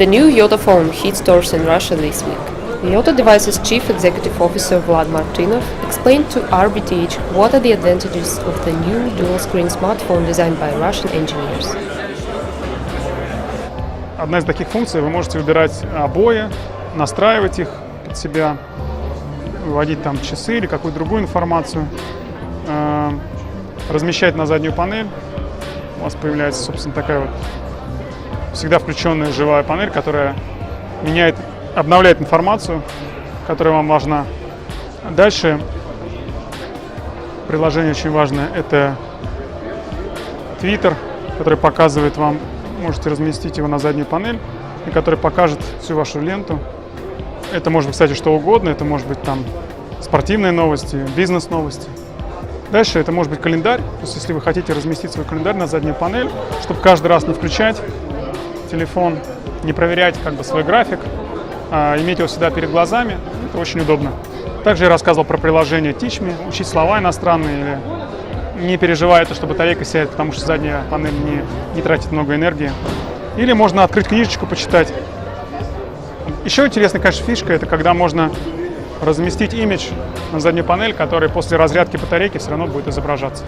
The new Yota phone hit stores in Russia this week. Yota Devices Chief Executive Officer Vlad Martynov explained to RBTH what are the advantages of the new dual-screen smartphone designed by Russian engineers. Одна из таких функций — вы можете выбирать обои, настраивать их под себя, вводить там часы или какую-то другую информацию, размещать на заднюю панель. У вас появляется, собственно, такая вот всегда включенная живая панель, которая обновляет информацию, которая вам важна. Дальше приложение очень важное — это Twitter, который показывает вам, можете разместить его на заднюю панель, и который покажет всю вашу ленту. Это может быть, кстати, что угодно, это может быть там спортивные новости, бизнес-новости. Дальше это может быть календарь, то есть если вы хотите разместить свой календарь на заднюю панель, чтобы каждый раз не включать телефон, не проверять свой график, иметь его всегда перед глазами, это очень удобно. Также я рассказывал про приложение Teach Me, учить слова иностранные, или не переживая, что батарейка сядет, потому что задняя панель не тратит много энергии. Или можно открыть книжечку, почитать. Еще интересная, конечно, фишка — это когда можно разместить имидж на заднюю панель, который после разрядки батарейки все равно будет изображаться.